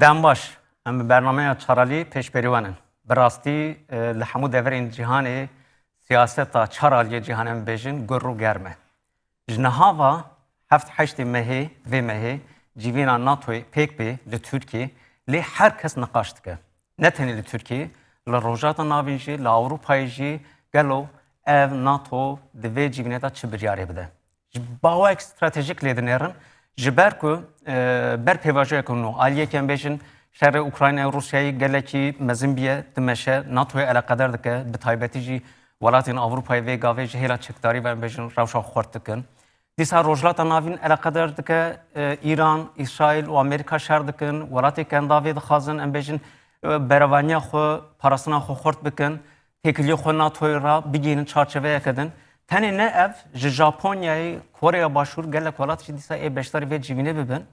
دنباش ام برنامه چرالی پیش بریوانن براستی لحمو دورین جهانی سیاستا چرالی جهان بیشن گرو گرمه جنهاوا هفت هشت مهی و مهی جیوینا ناتوی پیک بی لترکیه لی هر کس نقاشت که نه تنی لترکیه لروجات ناوینجی لاوروپایجی گلو ev NATO divê civînê da çi biryarê bide. Ji bawek stratejik lê dinêrin ji ber ku ber pêvajiyek nû aliyekên bêjin şerê Ukrayna Rusyayê gelekî mezin biye dimeşe NATOya eleqedar dike bi taybetî jî welatên Avrupayê vê gavê ji hêla çekdarî ve bêjin rewşa xwart dikin. Dîsa rojhilata navîn eleqedar dike İran, İsrail û Amerîka şer dikin welatêkên davê dixwazin em bêjin berevaniya xwe parastina xwe xwart bikin. Tekiliye xwe NATOya ra bigînin çarçeveyek edin. Tenê ne ev ji Japonyayê Koreya Başûr gelek welat jî dîsa ê beşdarî vê civînê bibin.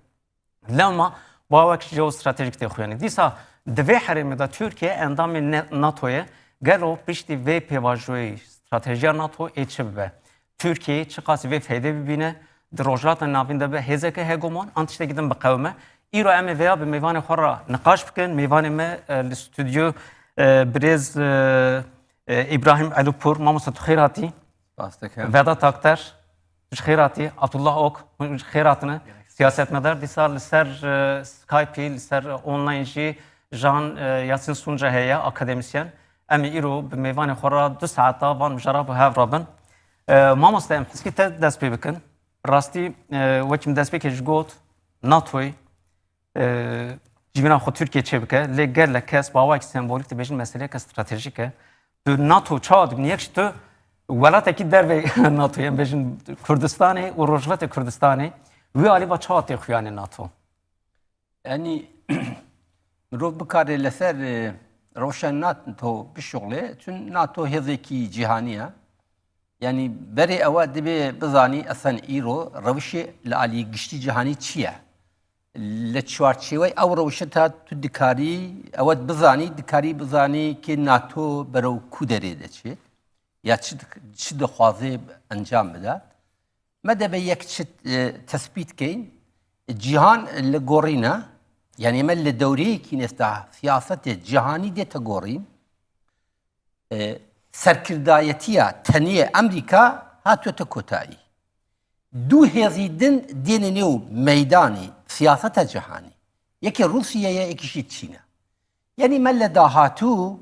Lema bawek jeostratejik tê xuyanî. Dîsa di vê herêmê de Türkiye endamê NATOya gelo piştî vê pêvajoyê stratejiya NATO ê çi bibe. Türkiye çi qasî vê fêdê bibîne di rojhilatên navîn de bi hêzeke hegemon an tiştekî din bi qewme. Îro em ê vêya bi mêvanê xwe ra niqaş bikin. Mêvanê me li stüdyo birêz İbrahim Elupur, Mamosta tu xêr hatî. Vedat Akter, tu xêr hatî. Abdullah Ok, tu xêr hatine. Siyasetmedar dîsa li ser Skype'î, li ser online jî Jan Yasin Sunca heye, akademisyen. Em ê îro bi mêvanê xwe ra 2 saeta van mijara bi hev rabin. Mamosta em heskî te dest pê bikin. Rastî wekî min dest pêkê ji got NATOyê civîna xwe Tirkiye çê bike. Lê gelek kes bawek sembolîk dibêjin meseleyeke stratejîk e. Tu NATO çawa dibînî yek ji tu welatekî dervê NATOyê em bêjin Kurdistanê û Rojhilatê Kurdistanê wî alî çawa tê xuyanê NATO? Yani mirov bikare li ser rewşa NATO bişuxle çün NATO hêzekî cîhanî ye. Yani berê ew dibe bizanî esen îro rewşê li aliyê giştî cîhanî çi ye? Li çarçêwey ew rewşeta tu dikarî ew bizanî dikarî bizanî ki NATO berew ku derê de çi ya çi dixwaze encam bide. Me de be yek çi tespît bikeyn cîhan li gorîne yani me li dewreyekî nesta siyasetê cîhanî de te gorîn serkirdayetiya teniyê Amerîka hatiye te kotayî. Du hêzî din dêne nêw meydanê siyaseta cîhanî. Yekê Rusyayê yekî jî Çînê. Yani me li dahatû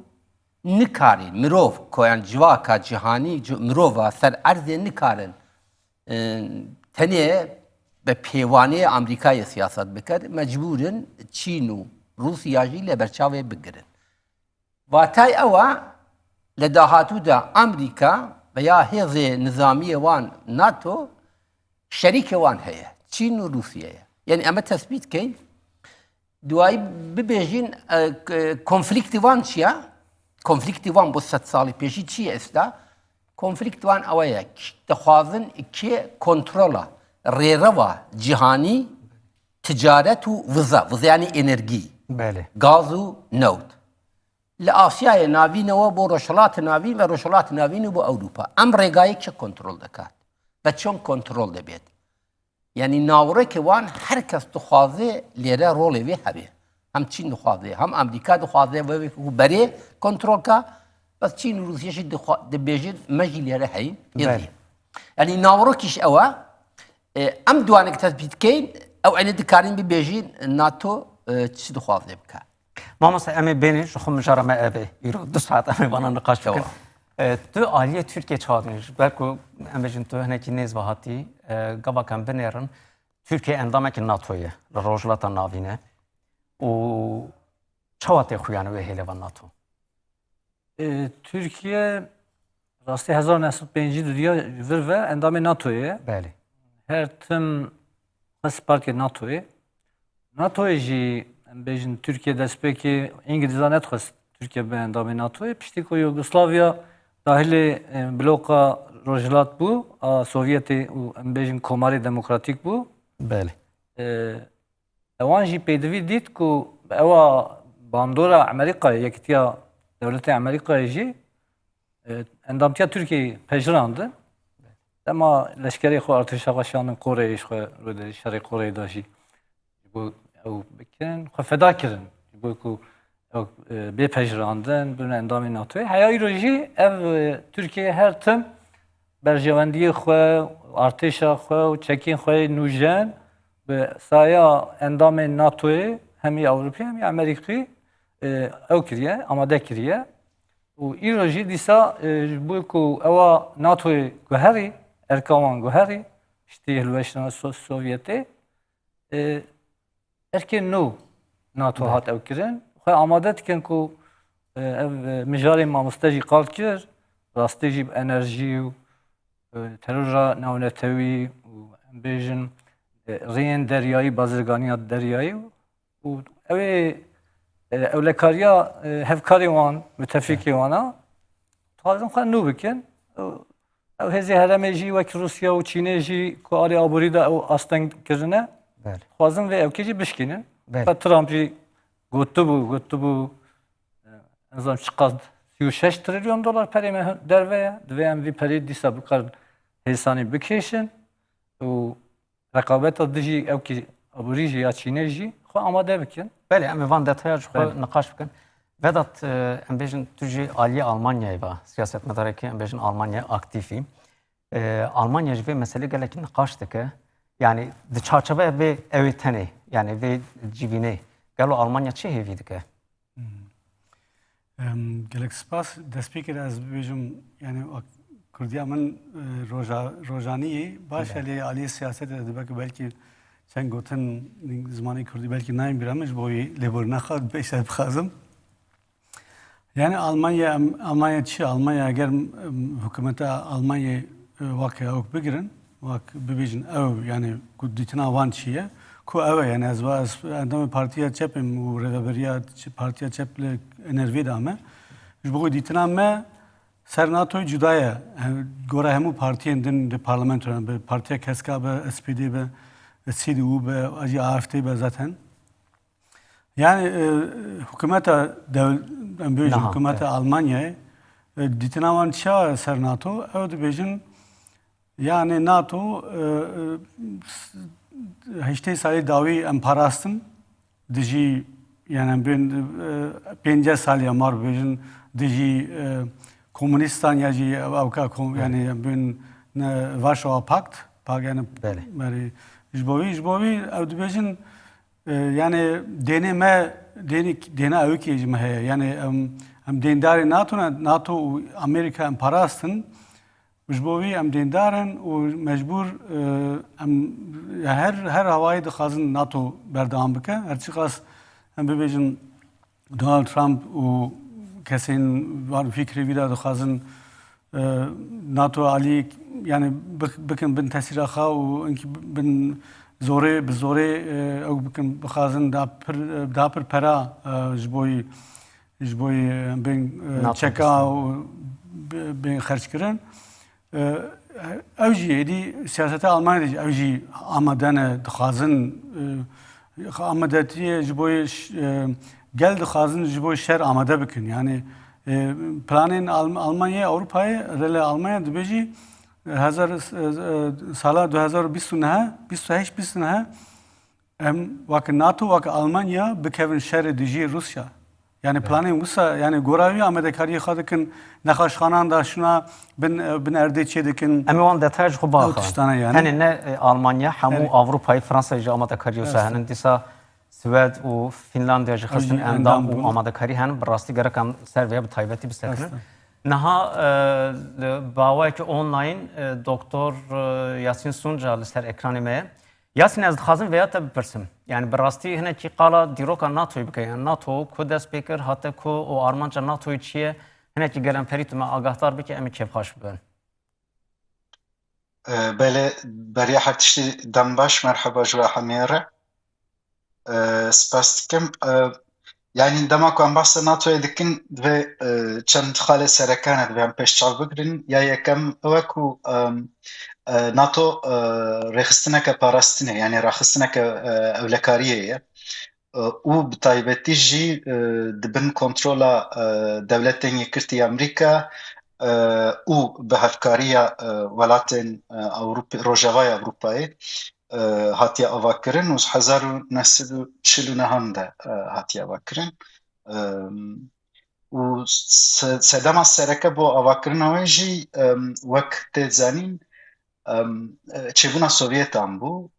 nikarin mirov ku yan civaka cîhanî mirova ser erzê nikarin tenê be pêvaniyê Amerîkayê siyaset bikir mecbûrin Çîn û Rusya jî li berçavê bigirin. Vatay ew e li dahatû de Amerîka veya hêzê nizamiyê wan NATO şerîkê wan heye. Çîn û Rusyayê. Yani em tespît bikeyn duayî bibêjin konflîktî wan çi ye? Konflîktî wan bo 100 salî pêşî çi ye êsta? Konflîkt wan ew ye dixwazin iki kontrola rêreva cîhanî ticaret û viza. Viza yani enerjî. Gaz û newt. Li Asyayê navînewe bo Rojhilatê Navîn ve Rojhilatê Navîn bo Ewropa. Em rêgayekî kontrol dikat. Ve çon kontrol debêt. Yani nawirekê wan herkes dixwaze lêre rolê wê hebe. Hem Çîn dixwaze, hem Amerîka dixwaze wê ku berê kontrol ka. Bes Çîn û Rusya jî dibêjin me jî lêre heyin. Yani nawirekîş ew e em dwanek tespît bikeyn ew enê dikarin bibêjin NATO çi dixwaze bike. Mamosta em ê benê ji xwe mijara me ev ê îro 2 saet em ê vana niqaş bikin. Tu aliyê Tirkiye çawa dibînî ji ber ku em bêjin tu hinekî nêz ve hatî gavak em binêrin Tirkiye endamekî NATOyê li rojhilata navîn e û çawa tê xuyanî wê hêleva NATO? Türkiye rastî 1905 dûriya vir ve endamê NATOyê. Her tim xwest parkê NATOyê. NATOyê jî em bêjin Türkiye destpêkê İngilîzan nedixwest Türkiye bi endamê NATOyê. Piştî ku Yugoslavya dahilê bloka rojhilat bû a Sovyetê û em bêjin Komarê Demokratîk bû. Ewan jî pêdivî dît ku ewa bandora Amerîkayê yekîtiya devletê Amerîkayê jî endamtiya Tirkiyeyê pejirandin. Dema leşkerê xwe artêşa xwe şandin Koreyê xwe rûderî şerê Koreyê da jî bu ew bikin xwe feda kirin bo ku ew bê pejirandin bin endamê NATOyê heya îro jî ev Tirkiye her tim berjewendiyê xwe artêşa xwe û çekên xwe nûjen bi saya endamên NATOyê hemî Ewropî hemî Amerîkî ew kiriye amade kiriye û îro jî dîsa ji bo ku ewa NATOyê guherî erka wan guherî piştî hilweşina Sovyetê erkên nû NATO hat ew kirin xwe amade dikin ku ev mijarê mamoste jî qal kir rastî jî bi enerjî û terora navnetewî û em bêjin rêyên deryayî bazirganiya deryayî û ew ê ewlekariya hevkarê wan müttefikê wan a dixwazin xwe nû bikin ew hêzê herêmê jî wek Rusya û Çînê jî ku alî aborî da ew asteng kirine dixwazin vê evkê jî bişkînin Trump jî gotibû enzam çiqas 36 trilyon dolar perê me derve ye divê em vî perê dîsa bikarin hêsanî bikêşin û rekabeta dijî evkê aborî jî ya Çînê jî xwe amade bikin. Belê em ê van detaya ji xwe niqaş bikin. Vedat em bêjin tu jî aliyê Almanyayê ve siyasetmedarekî em bêjin Almanya aktifî. Almanya ji vê meselê gelekî niqaş dike. Yani di çarçeve vê evê tenê yani vê civînê gelo Almanya çi hêvî dike? Gelek spas destpêkir ez bibêjim yani Kurdiya min rojaniyê baş elê aliyê siyasetê dibe ki belkî çend gotin zimanê Kurdî belkî nayên bîra min ji bo wî lêborîna xwe pêş ez bixwazim. Yani Almanya çi? Almanya eger hikûmeta Almanyayê weke ew bigirin wek bibêjin ew yani ku dîtina wan çi ye ku ew e yani ez endamê Partiya Çepêm û rêveberiya Partiya Çep li Enervê de me ji bo wî dîtina me ser NATOyê cuda ye gora hemû partiyên din di parlamentoyan bi Partiya Keska be SPD be CDU be acî AfD be zaten yani hikûmeta em bêjin hikûmeta Almanyayê dîtina wan çi ser NATO ew dibêjin yani NATO heştê salî dawî em parastin dijî yani em bên 50 salî em mar bêjin dijî komûnistan ya jî evka yani em bên Varşova Pakt yani ji bo wî ew dibêjin yani dênê me dêna ewkê jî me heye yani em dêndarê NATO û Amerîka em parastin ji bo wî em dêndarin û mecbûr em her hawayê dixwazin NATO berdewam bike her çi qas em bibêjin Donald Trump û kesên van fikrê wî de dixwazin NATO alî yani bikin bin tesîra xwe û bin zorê bi zorê ew bikin bixwazin da pir pera ji bo em bên çeka û bên xerckirin ew jî êdî siyaseta Almanya'da ew jî amade ne dixwazin amadetiyê ji bo gel dixwazin ji bo şer amade bikin yani planên Almanya'ya Avrupa'ya rele Almanya dibêjî sala 2029 em wek NATO wek Almanya bikevin şerê dijî Rusya yani planên wisa yani gora wî amadekariyê xwe dikin nexweşxanan da şuna bin erdê çê dikin Em ê wan detaya ji xwe ew tiştane yani henê ne Almanya hemû Avrupayê Fransayê jî amadekarî wisa henin dîsa Swed û Finlandiya jî xistin endam û amadekarî henin bi rastî gerek em ser vê bi taybetî bisekirin. Niha bawayekî online Doktor Yasin Sunca li ser ekranê me ye. Yasin ez dixwazim vêya te bipirsim. Yani bi rastî hinekî qala dîroka NATOyê bike yani NATO ku dest pê kir hate ku û armanca NATOyê çi ye hinekî gelemperî tu me agahdar bike em ê kêfxweş bibin. بله برای هر تشتی دم باش مرحبا جوا همیره سپاس دکم yani dema ku em bahsa NATOyê dikin ve çend xalê serekane divê em pêş çav bigirin ya yekem ew e ku NATO rêxistineke parastinê yani raxistineke ewlekariyê ye û bi taybetî jî dibin kontrola dewletên Yekirtî Amerîka û bi hevkariya welatên Rojavayê Ewropayê hatiye avakirin û 1949 de hatiye avakirin. û sedema sereke bo avakirina wê jî wek tê zanîn çêbûna Sovyetan bû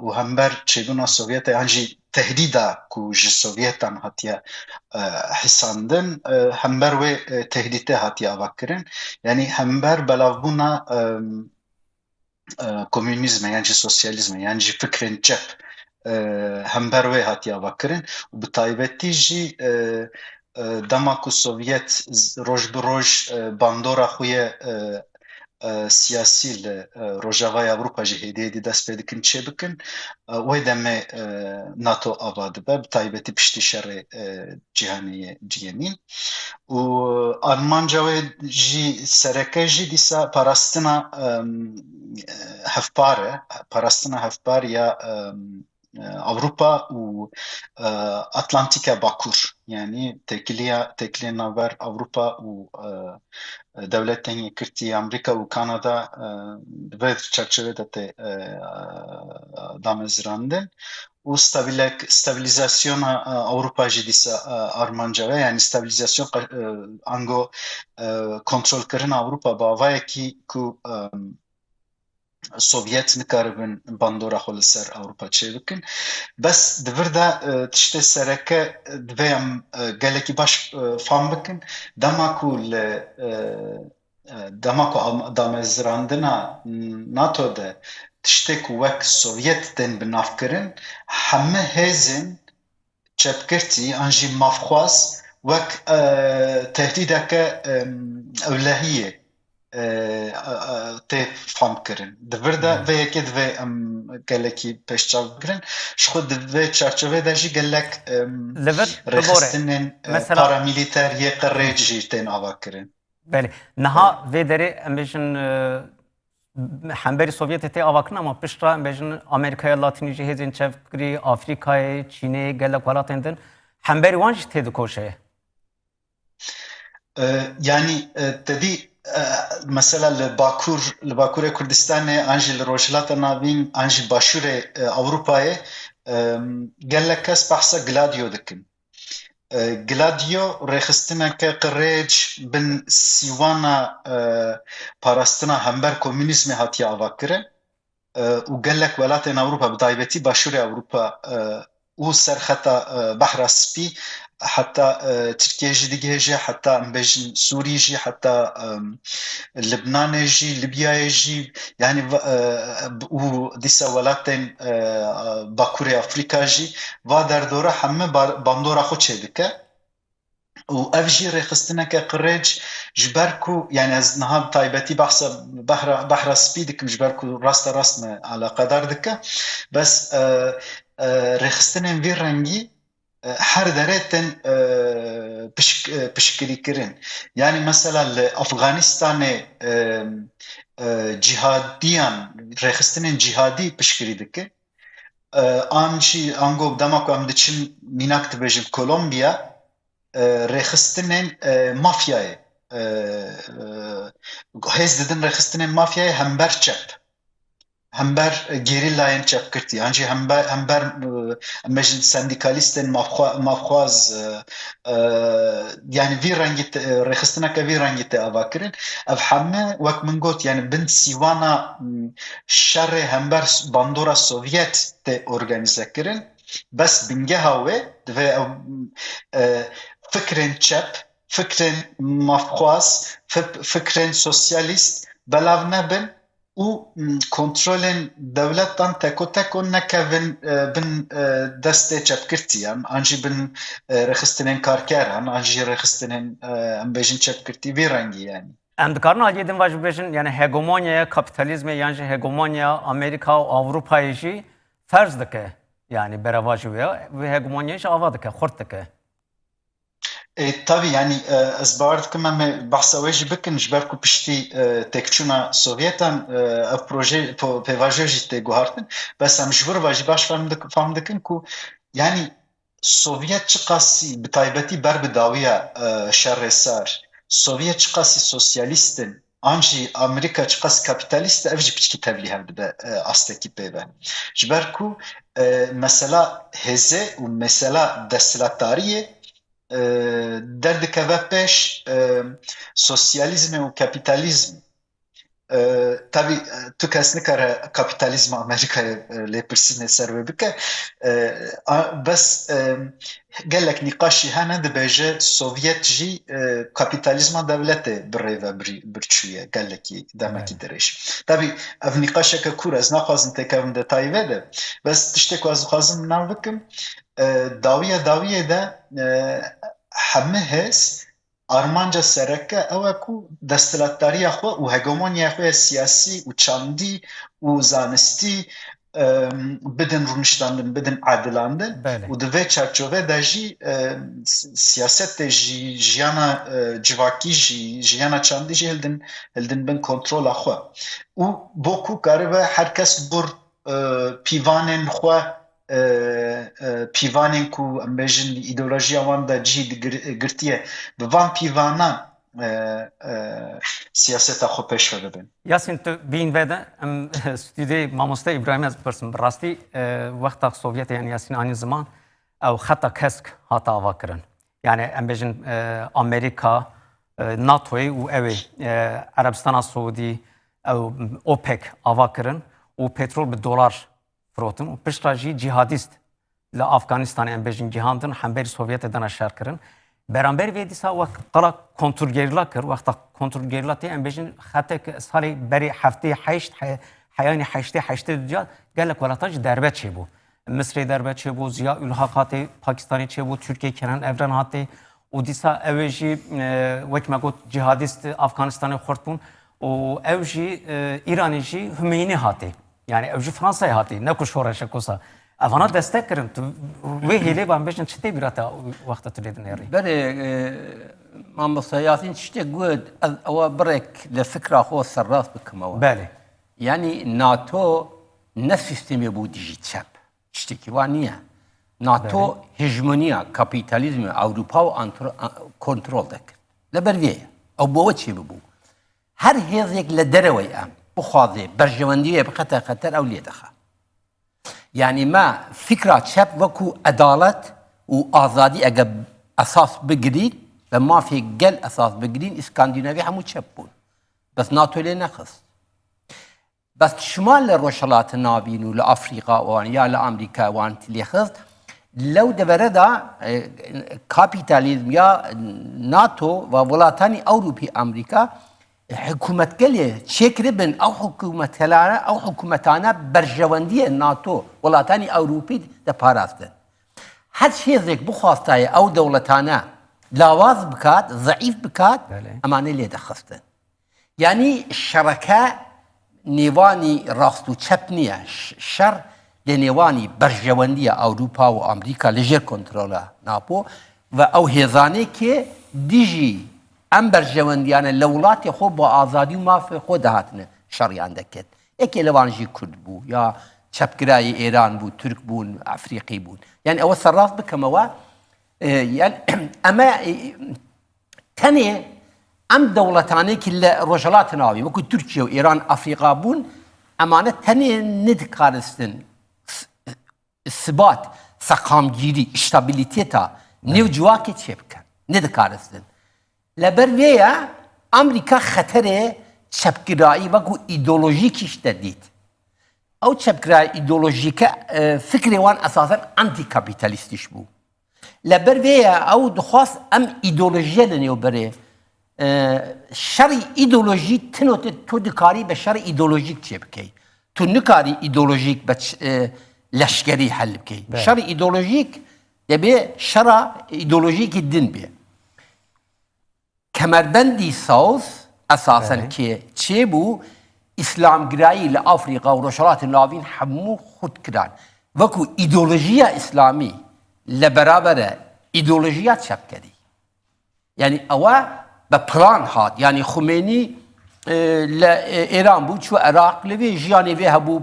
û hember çêbûna Sovyetan yan jî tehdîda ku ji Sovyetan hatiye hisandin hember wê tehdîtê hatiye avakirin. Yani hember belavbûna komünizme yan jî sosyalizme yan jî fikrên çep hember wê hatiye avakirin û bi taybetî jî dema ku Sovyet roj bi roj bandora xwe ye siyasî li Rojavaya Avrupa jî hêdî dest pê dikin çê bikin wê demê NATO ava dibe bi taybetî piştî şerê cîhanê ciyemîn û armanca wê jî sereke jî dîsa parastina hevpar e parastina hevpariya Avrupa û Atlantîka Bakur yani tekiliya navber Avrupa û Devletên Yekîtî Amerîka û Kanada di vê çerçevê de tê damezrandin û stabilizasyona Avrupa jî dîsa armanca ve yani stabilizasyon ango kontrolkirina Avrupa bavayekî ku Sovyet nikaribin bandora xwe li ser Avrupa çê bikin. Bes di vir de tiştê sereke divê em gelekî baş fam bikin dema ku li damezrandina NATO de tiştê ku wek Sovyet tên bi nav kirin hemû hêzên çepkirtî an jî mafxwaz wek tehdîdeke ewlehiyê tê fam kirin. Di vir de vê yekê divê em gelekî pêşçav bikirin ji xwe di vê çerçevê de jî gelek Li vir rêxistinên mesela paramîlîteriyê qirêj jî tên ava kirin. belê niha vê derê em bêjin hemberî Sovyetê tê avakirin ama pişta em bêjin Amerîkaya Latînî jî hêzên çevkirî Afrikayê Çînê gelek welatên din hemberî wan jî tê dikoşe. Yani tedî mesela li Bakurê Kurdistanê an jî li Rojhilata Navîn an jî başûrê Ewropayê gelek kes behsa Gladio dikin. Gladio rêxistineke qirêj bin sîwana parastina hember komünîzmê hatiye avakirin û gelek welatên Ewropa bi taybetî başûrê Ewropa û serxeta Behra Spî heta Tirkiye jî digihêje heta em bêjin Sûrî jî heta Libnanê jî Libyayê jî yani û dîsa welatên Bakurê Afrika jî va derdora hemû bandora xwe çê dike û ev jî rêxistineke qirêj ji ber ku yani ez niha taybetî behsa Behra Spî dikim ji ber ku rasta rast me alaqedar dike bes rêxistinên vê rengî her derê tên piştgirîkirin. Yani mesela li Afganistanê cihadiyan rêxistinên cihadî piştgirî dike. An jî ango dema ku em diçin mînak dibêjin Kolombiya rêxistinên mafyayê hêz didin rêxistinên mafyayê hember çep hember gerîlayên çepkirtî yan jî hember em bêjin sendikalîstên mafxwaz yani vî rengî rêxistineke vî rengî tê ava kirin ev hemû wek min got yani bin sîwana şerê hember bandora Sovyet tê organize kirin bes bingeha wê divê ew fikrên çep fikrên mafxwaz fikrên sosyalîst belav nebin û kontrolên devletan teko nekevin bin destê çepkirtiyan an jî bin rêxistinên karkeran an jî rêxistinên em bêjin çepkirtî vê rengî yani. Em dikarin aliyê din vaj bibêjin yani hegemonyaya kapitalizmê yan jî hegemonya Amerîka û Avrupayê jî ferz dike yani bereva jî wê hegemonyayê jî ava dike xurt dike. Tabii yani ez bawer dikim em behsa wê jî bikin ji ber ku piştî têkçûna Sovyetan ev proje pêvajoya jî tê guhartin bes em ji vir ve jî baş fam dikin ku yani Sovyet çi qasî bi taybetî ber bi dawiya şerê sar Sovyet çi qasî sosyalîstin Anji Amerika çıkas kapitalist ev jî piçkî tevlî hev dibe astekî pêve. Ji ber ku mesela hêzê û mesela desthilatdariyê derdikeve pêş sosyalizmê û kapitalizm. Tabii tu kes nikare kapitalizma Amerika'ya lêpirsînê ser wê bike. Bes gelek nîqaşî hene dibêje Sovyet jî kapitalizma devletê birêve birçûye gelekî demekî dirêj. Tabii ev nîqaşeke kur ez naxwazim têkevim detayî vê de. Bes tiştek ku ez dixwazim nav bikim dawiyê de hemû hêz armanca sereke ew ku desthilatdariya xwe û hegemoniya xwe siyasî û çandî û zanistî bidin rûniştandin, bidin adilandin û di vê çerçovê de jî siyasetê jî jiyana civakî jî jiyana çandî jî hildin bin kontrola xwe. û bo ku karibe her kes bur pîvanên xwe pîvanên ku em bêjin îdeolojiya wan de cî girtiye bi van pîvanan siyaseta xwe pêş ve bibin. Yasin tu bîn ve de em stüdyê mamoste İbrahim ez bipirsim. Bi rastî wexta Sovyetê yani Yasin anî ziman ew xeta kesk hata ava kirin. Yani em bêjin Amerika, NATOyê û ew ê Erebistana Suudî ew OPEC ava kirin û petrol bi dolar firotin û pişta jî cihadîst li Afganistanê em bêjin cîhandin hemberî Sovyetê de şer kirin. Beraber vê dîsa wek qala kontrgerîla kir, wexta kontrgerîla tê em bêjin xetek salê berê heftê heşt heyanî heştê duca gelek welata jî derbe çêbû. Misrê derbe çêbû, Ziya ül Haq hatê, Pakistanê çêbû, Türkiye Kenan Evren hatê û dîsa ew ê jî wek me got cihadîst Afganistanê xurt bûn û ew jî İranê jî Hümeyni hatê. Yani ew jî Fransayê hatê, ne ku şoreşe kusa. Evana destek kirin. Wê hêlê van bêjin çi tê bîrata wexta tu lê dinêrî? Berê mamosta Yasin tiştek got ez ewa birek li fikra xwe serrast bikim ewa. Belê. Yani NATO ne sistemê bû dijî çep. Tiştekî wan niye. NATO hegemoniya kapitalizmi Avrupa û kontrol dikir. Li ber vê ye. Ew bo we çêbibû. Her hêzek li derewê em bixwaze berjewendiyê bixete xeter ew lê dixe. Yani ma fikra çep wekû edalet û azadî eger esas bigirîn ve mafê gel esas bigirîn İskandinavî hemû çep bûn. Bes NATO lê nexist. Bes şimal li Rojhilatê navîn û li Afrika wan ya li Amerîka wan lê xist lew devere da kapitalizm ya NATO ve welatani Ewropî Amerîka hikûmetgelê çêkiribin ew hikûmetane berjewendiyê NATO welatani Ewropî de parastin. Her hêzek bixwastaye ew dewletane lawaz bikat, zayıf bikat, eman lê dixistin. Yani şereke nêvanî rast û çep niye. Şer lê nêvanî berjewendiya Ewropa û Amerîka li jêr kontrola NATO ve ew hêzanekê dijî em berjewendiyane li welatê xwe bi azadî û mafê xwe de hatine şeryan deket. Ekê li wan jî Kurd bû ya çepgirayê Êran bû, Türk bûn, Efrîqî bûn. Yani ew serrast bikim ewa yani em tenê em dewletanekî li Rojhilatê navî wekû Türkiye û Êran, Efrîqa bûn emane tenê nedikaristin sibat, seqamgîrî, stabilitêta nêv civakê çêbikin. Nedikaristin. Li ber vê ye Amerîka xeterê çepgirayî wekû îdeolojîkî de dît. Ew çepgirayî îdeolojîke fikrê wan esasen antîkapitalîstîş bû. Li ber vê ye ew dixwast em îdeolojiye li nêwberê şerî îdeolojî tinotê tu dikarî bi şerî îdeolojîk çêbikey. Tu nikarî îdeolojîk bi leşkerî hel bikey. Şerî îdeolojîk debê şera îdeolojîkî din bê. Kemerbendî Sawz esasen ki çêbû İslamgirayî li Afrika û Rojhilatê navîn hemû xurt kiran. Wekû îdeolojiya İslamî li beraber e îdeolojiya çepkerî. Yani ewa be plan hat. Yani Xumeyni li Êran bû çû Iraq li vê jiyanê vê hebû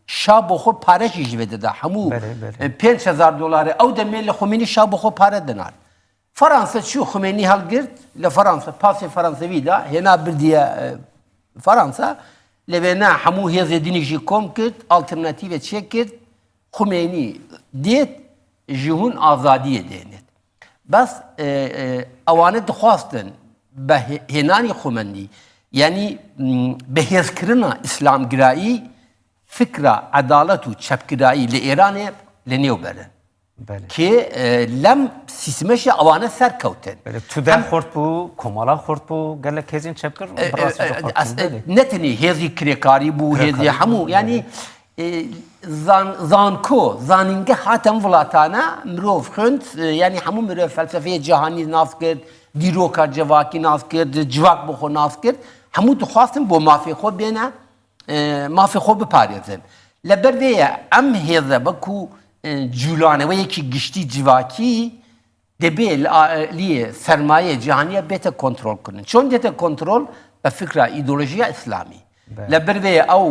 şa bo xwe pare jî ji vê dida. Hemû $5,000 ew demê li Xumeyni şa bo xwe pare dinar. Fransa çû Xumeyni helgirt li Fransa pasê Fransevî da hêna birdiye Fransa levena hemû hêzê dinî jî kom kir, alternatîve çêkir, Xumeyni dêt ji hûn azadiyê dênet. Bes ewane dixwastin bi hênanî Xumeyni yani bi hêzkirina İslamgirayî fikra edalet û çepgirayî li Îranê li nêw berin. بله Ki lem sistemeşi ewane serkewtin. بله تو ده خورد بو کمالا خورد بو گله کزین چپکر براسی بله Ne tenî hêzî kirêkarî bû, hêzî hemû yani zanko, zanîngeh hatem wilatana mirov xund yani hemû mirov felsefeya cihanî nav kir, dîroka cevakî nav kir, civak bi xwe nav kir, hemû dixwastin bo mafê xwe bêne mafê xwe biparêzin. Li ber vê ye em hêze be ku cûlaneweyekî giştî civakî debê liyê sermaye cihaniye bête kontrol kirin. Çon dête kontrol be fikra îdeolojiya İslamî. Li ber vê ye ew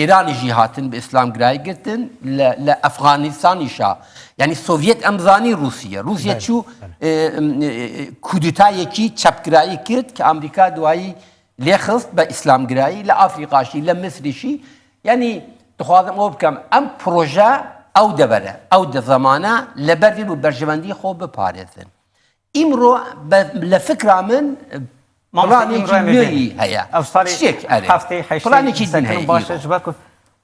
Îranê jî hatin bi İslamgirayî girtin, li Efxanistanî şa yani Sovyet em zanî Rûsya. Rûsya çû kudîtayekî çepgirayî kirt ki Amerîka duayî lê xist be İslamgirayî, li Afrika jî, li Misrî jî yani dixwazim ew bikim em proje ew de bere, ew de zamana li ber vê bu berjivendiyê xwe biparêzin. İmro li fikra min planekî nûyî heye. Çiçek ere. هفته هشتی Planekî din سکن heye. باشه جبر کو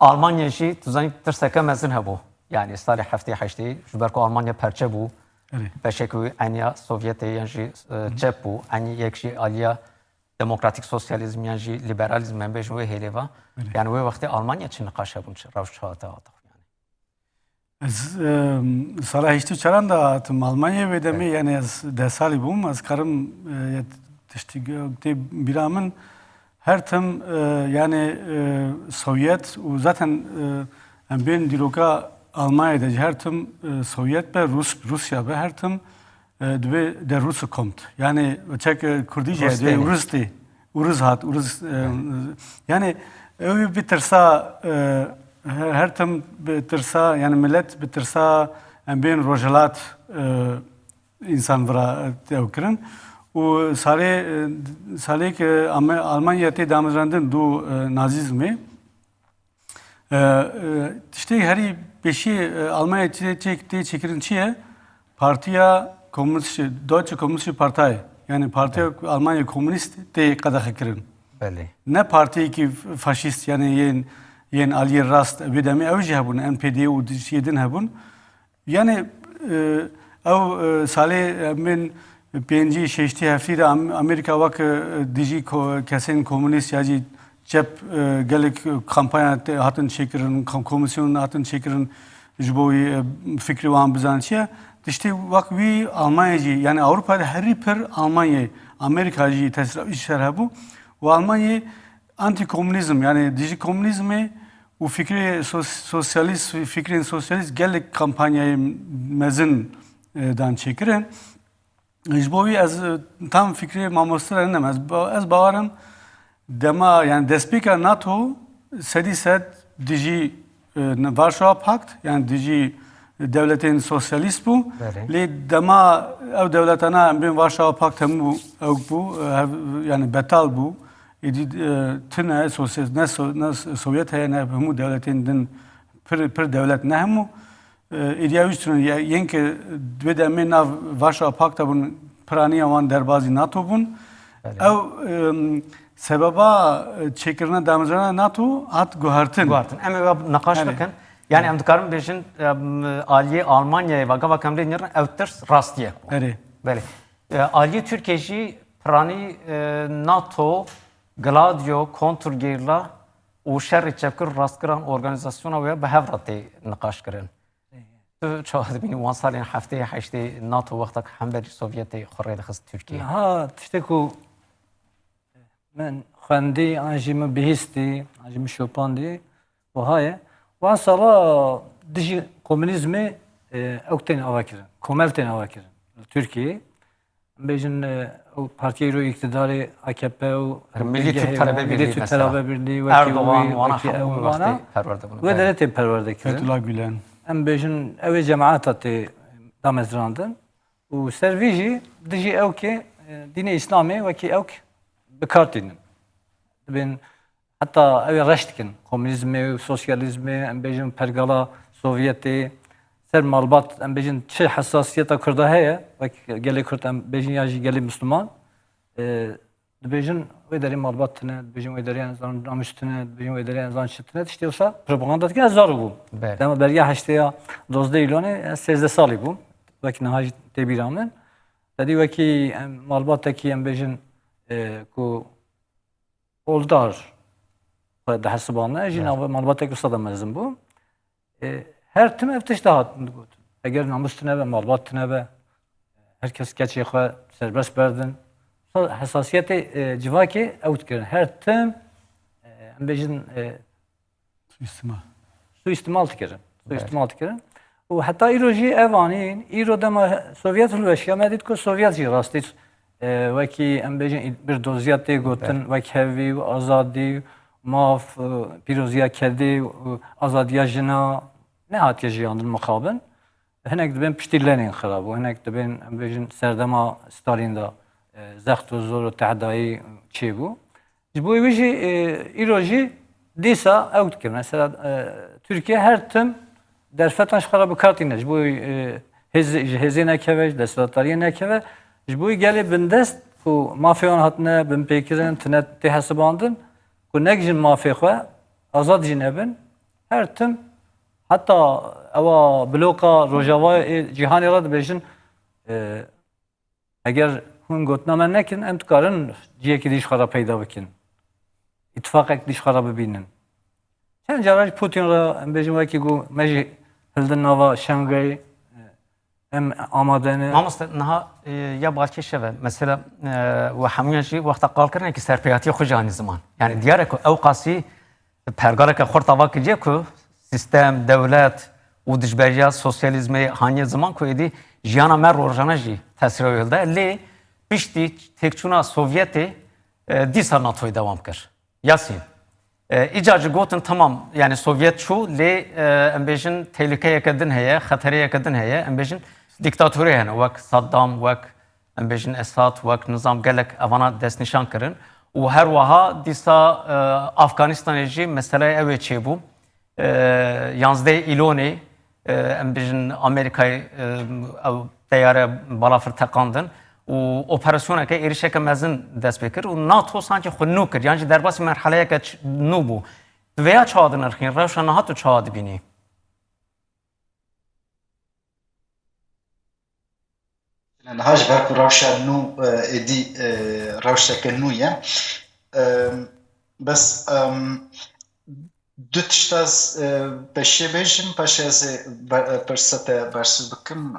آلمانیا جی تو زنی ترسکه مزن هبو یعنی سال هفته هشتی جبر کو آلمانیا پرچه بو بشکل انیا سوویت یعنی چپ بو انی یکشی آلیا دموکراتیک سوسیالیزم یعنی لیبرالیزم من بهش وی هلیوا یعنی وی وقتی آلمانیا چه نقاشه بون چه روش چهاته آتا Ez sala hiçti çaran da atım Almanya ve demi yani ez de sali bum az karım tişti biramın her tım yani Sovyet u zaten ben diloka Almanya'da her tım Sovyet ve Rusya ve her tım de Rusu kommt. Yani çek Kürdice de Rus'ti. Uruz hat Uruz yani öyle bir tersa her tım bitirsa yani millet bitirsa ben rojalat insan vra tevkirin o sale ki Almanya'da damızrandın du nazizmi işte her beşi Almanya'da çekirin çiye partiya komünist Deutsche Kommunistische Partei yani partiya Almanya komünist de kadar kirin. بله Ne parti ki faşist yani yen Ali Rast bedemi evci habun NPD u dişyedin habun yani ev sale min penci şeşti haftire Amerika vak diji kesin komünist yaci cep gelek kampanya hatın çekirin komisyon hatın çekirin jboy fikri wan bizançya işte vak vi Almanyacı yani Avrupa'da her per Almanya Amerikacı tesir işler habu ve Almanya anti komünizm yani diji komünizmi u fikri sosyalist fikrin sosyalist gelek kampanyayı mezin dan çekiren jboy az tam fikri mamostra nemez az bavarım dema yani despika NATO sedi set diji Varşova Pakt yani diji devletin sosyalist bu le dema ev devletana ben Varşova Pakt hem bu yani betal bu tine Sovyet heye ne hemu devletin din per devlet ne hemu ideya üstüne yenke dvede me nav Varşova Pakta bun praniya wan derbazî NATO bun ev sebeba çekirine damızlarına NATO hat guhartin. Guhartin. Ama nakaş bakın. Yani em dikarım bejin Aliye Almanya'ya vaka vakam de nirne evters rastiye. Evet. Böyle. Aliye Türkiye'ji prani NATO Gladio kontrgerla o şerri çekir rastgıran organizasyona ve behavrati nakaş kirin. Tu çağdı beni wansalin haftaya haşte NATO vaktak hemberi Sovyeti xorreyde xist Türkiye. Ha işte ku من خواندی آنجی من بهستی آنجی من شوپاندی و های وان سالا دیجی کمونیسمی اوکتین آواکرن کملتین آواکرن Türkiye بیشتر o partiye رو iktidari AKP و Milli Türk Talebe Birliği Milli Türk Talebe Birliği ve Erdoğan wana perverde bunu. ve devletin perverde kirin. Fethullah Gülen. Em bejin ev cemaat atı damezrandın. O servici dici ev ki dini İslami ve ki ev bekartinin. Ben hatta ev reştkin komünizmi, sosyalizmi, em bejin pergala Sovyeti ser malbat em bejin çi hassasiyeta Kurda heye ve gelê Kurd em bejin ya jî gelê Müslüman dibêjin wê derê malbat tune, dibêjin wê derê zan namus tune, dibêjin wê derê zan çi tune tiştê wisa propaganda dike ez zarû bûm. Bele. Dema beriya heştêya 12 îlonê ez 13 salî bûm. Wekî niha jî tê bîra min. Dedî wekî em malbatekî em bêjin ku oldar de hesibane jî nava malbatek wisa da mezin bû. Her tim ev tişt hatin digotin. Eger namus tune be, malbat tune be, herkes keçê xwe serbest berdin. Hesasiyetê civakê ew dikirin. Her tim em bêjin İstima. suîstimal dikirin. Suîstimal dikirin. û heta îro jî ev anîn, îro dema Sovyet hilweşiya me dît ku Sovyet jî rastî wekî em bêjin bir doziya tê gotin, wek hevî û azadî, mav, pîroziya kedê û azadiya jina ne hatiye jiyandin muqabin. Hinek dibên piştî Lenin xirab û hinek dibên em bêjin serdema Stalin da zext û zor û tehdayî çêbû. Ji bo wê jî îro jî dîsa ew dikirin. Mesela Türkiye her tim derfetan ji xwe re bikartîne. Ji bo hêzê nekeve, ji desthilatdariyê nekeve. Ji bo gelê bindest ku mafyawan hatine binpêkirin, tune tê hesibandin ku nekijin mafê xwe azad jî nebin. Her tim hatta ewa bloka Rojavayê cîhanê re dibêjin eger hûn gotina me nekin em dikarin ciyekî dîş xwe re peyda bikin. İttifaqek dîş xwe re bibînin. Çend cara jî Putin re em bêjin wekî got me jî hildin nava Şangayê em amade ne. Mamoste niha ya balkê şeve mesela ve hemûyan jî wexta qalkirinekî serpêhatiya xwe janî ziman. Yani diyare ku ew qasî pergareke xwe tava kiriye ku sistem, devlet û dijberiya sosyalizmê haniye ziman ku êdî jiyana me rojane jî tesîra wê hilde. Lê piştî têkçûna Sovyetê dîsa NATOyê dewam kir. Yasîn. İca jî gotin tamam yani Sovyet çû lê em bêjin tehlikeyeke din heye, xetereyeke din heye, em bêjin diktatûrê hene wek Saddam, wek em bêjin Esad, wek nizam gelek evana destnîşan kirin. û her wiha dîsa Afganistanê jî meseleyê ew ê çêbû. 11 îlonê em bêjin Amerîkayê ew teyare balafir teqandin û operasyoneke êrişeke mezin dest pê kir û NATO sanki xwe nû kir yan jî derbasî merheleyeke nû bû. Vêya çawa dinirxîn, rewşa niha tu çawa dibînî? niha ji ber ku rewşa nû êdî rewşeke nû ye. Bes du tişta peşê bêjim paşê ez ê pirsete bersiv bikim.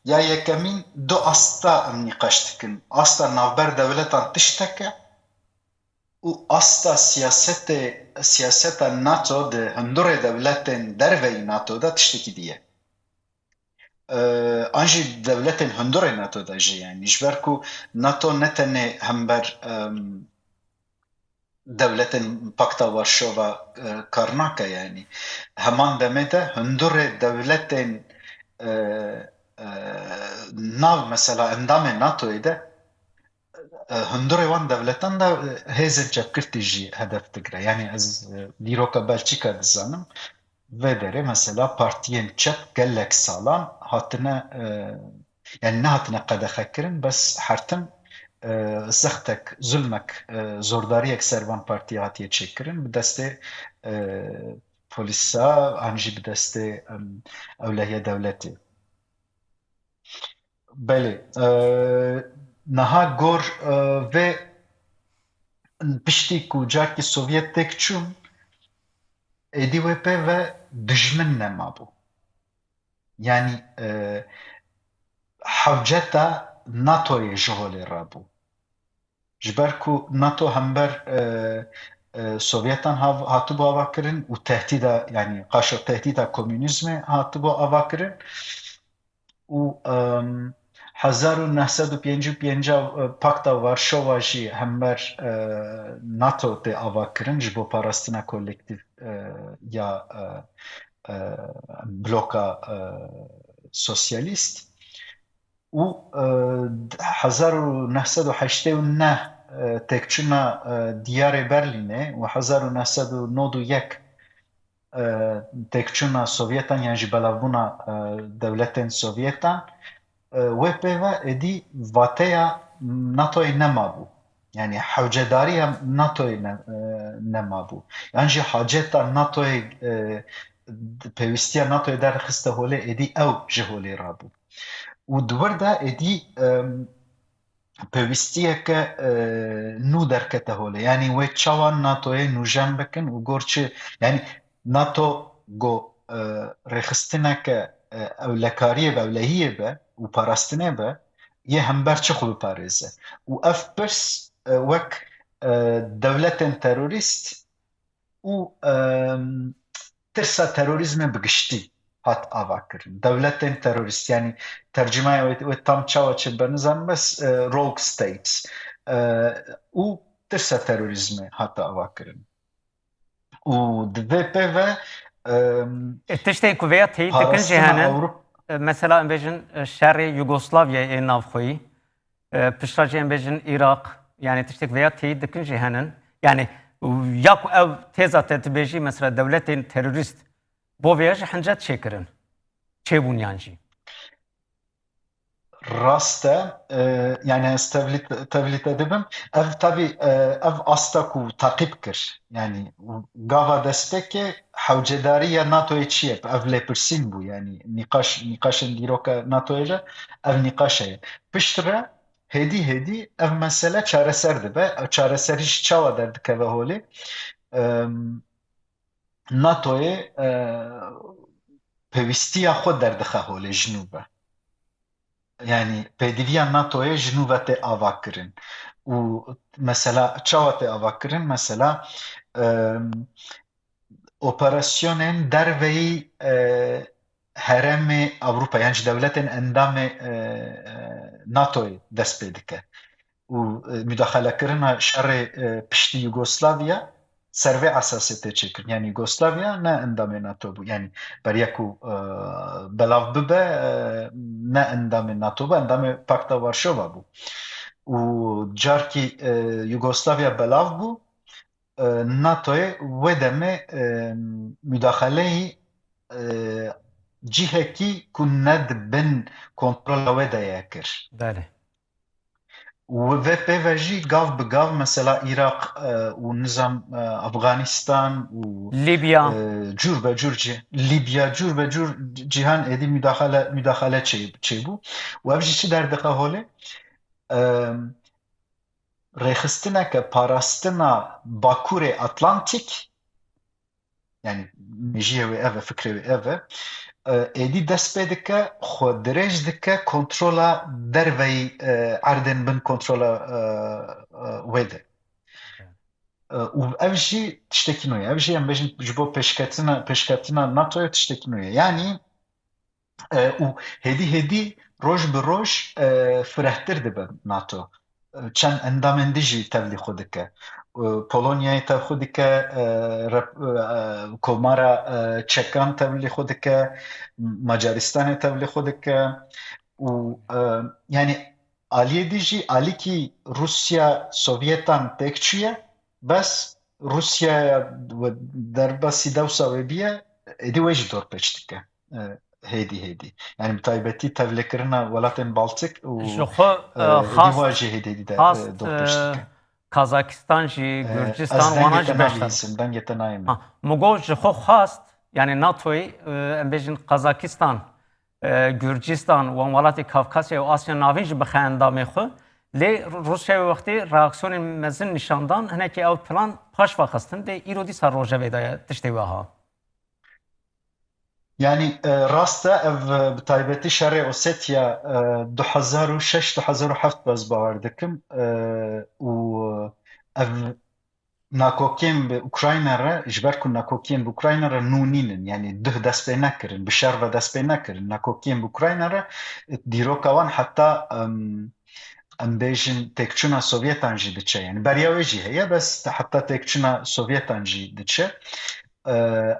Ya yekemîn du asta em nîqaş dikin. Asta navber devletan tişteke û asta siyaseta NATO di hindurê devletên derveyî NATO da tiştekî diye. An jî devletên hindurê NATO da jî yani ji ber ku NATO ne tenê hember devletên Pakta Varşova kar nake yani. Heman demê de hindurê devletên nav mesela endamê NATOyê de hindurê wan devletan da hêzên çepkirtî jî hedef digire. Yani ez dîroka Belçîka dizanim vê derê mesela partiyên çep gelek salan hatine yani ne hatine qedexekirin bes her tim zextek, zulmek, zordariyek servan partiya hatiye çêkirin bi destê polîsa an jî bi destê ewlehiya dewletê. Belê. Niha gor vê piştî ku carkî Sovyet têk çûn êdî wê pê ve dijmin nemabû. Yani hewceta NATOyê ji holê rabû. Ji ber ku NATO hember Sovyetan hatibû avakirin û tehdîda yani qaşa tehdîda komünîzmê hatibû avakirin û 1955 Pakta Varşova jî hember NATO tê avakirin ji bo parastina kolektiv ya bloka sosyalîst û 1989 تکچونا دیار برلینه و 1991 تکچونا سوویتان یعنی بلافبونا دولتین سوویتان و پیوه ادی واتیا ناتوی نمابو yani havcedariya NATO'ya nemabu. Yani haceta NATO'ya pevistiya NATO'ya derxiste hole edi ev ji hole rabu. U dwarda edi pevistiya ke nu derkete hole. Yani ve çavan NATO'ya nu jem bekin u gorçi yani NATO go rexistine ke evlekariye be evlehiye be u parastine be ye hember çi xu biparêze. û ev pirs wek dewletên terorîst û tirsa terorîzmê bi giştî hat avakirin. Dewletên terorîst yani tercümaya wê tam çawa çi benizanim bes rogue states û tirsa terorîzmê hat avakirin. û di vê pêve tiştê ku veya teyit dikin cihanin mesela em bêjin şerê Yugoslavyayê ê navxweyî pişta jî em bêjin Iraq yani tiştek veya teyit dikin cihanin yani ya ku ev têza te dibêjî mesela dewletên terorîst bo veya jî hincet çêkirin çêbûniyan jî rast e yani ez tevlît edibim ev tabii ev asta ku takip kir yani gava destekê hewcedariya NATO'yê çi ye ev lêpirsîn bû yani nîqaşên dîroka NATO'yê ev nîqaş heye piştre hêdî ev mesele çareser dibe çareserî ji çawa derdikeve holê NATO'yê pêwîstiya xwe derdixe holê ji nû be yani pêdiviya NATO'ya ji nû ve tê avakirin û mesela çawa tê avakirin mesela operasyonên derveyî herêmê Avrupa yani ji dewletên endamê NATO'yê dest pê dike û müdaxelekirina şerê piştî Yugoslavya servê esasê tê çêkirin yani Yugoslavya ne endamê NATO bû yani beriya ku belav bibe ne endamê NATO bû endamê Pakta Varşova bû û carkî Yugoslavya belav bû NATO'yê wê demê müdaxeleyî cihekî ku ne dibin kontrola wê de ye kir. Belê. Ve pêve jî gav bi gav mesela Iraq û nizam Afganistan û Libya cur be cur Libya cur be cur cîhan êdî müdaxele çêbû û ev jî çi derdike holê rêxistineke parastina Bakurê Atlantik yani mejiyê wê ev e fikrê wê ev e êdî dest pê dike xwe dirêj dike kontrola derveyî erdên bin kontrola wê de û ev jî tiştekî nû ye ev jî em bêjin ji bo pêşketina NATO'ya tiştekî nû ye yanî û hêdî roj bi roj firehtir dibe NATO çend endamên dî jî tevlî xwe dike Polonyayê tev xwe dike Komara Çekan tevlî xwe dike Macaristanê tevlî xwe dike û yani aliyê dî jî alîkî Rusya Sovyetan têk çûye bes Rusyaya derbasî dewsa wê bîye êdî wê jî dorpêç dike hêdî yani bi taybetî tevlîkirina welatên Baltîk û ji xwe êdî wa jî hêdî de hast dorpêç dike Kazakistan jî Gürcistan ez wana dengê jî te beş nabîsim dengê te nayê Mugo ji xwe xwast yani NATO'yê em bêjin Kazakistan Gürcistan û welatê Kafkasya û Asya navîn jî bixe endamê xwe lê Rusyayê wextê reaksiyonên mezin nîşandan hinekî ew plan paş vexistin dê îro dîsa rojevê de ye tiştê wiha Yani rast e ev bi taybetî şerê Osetya 2006-2007 bez bawer dikim û ev nakokên bi Ukrayna re ji ber ku nakokên bi Ukrayna re nû nînin yani dih dest pê nekirin bi şer ve dest pê nekirin nakokên bi Ukrayna re dîroka wan heta em bêjin têkçûna Sovyetan jî diçe yani beriya wê jî heye bes heta têkçûna Sovyetan jî diçe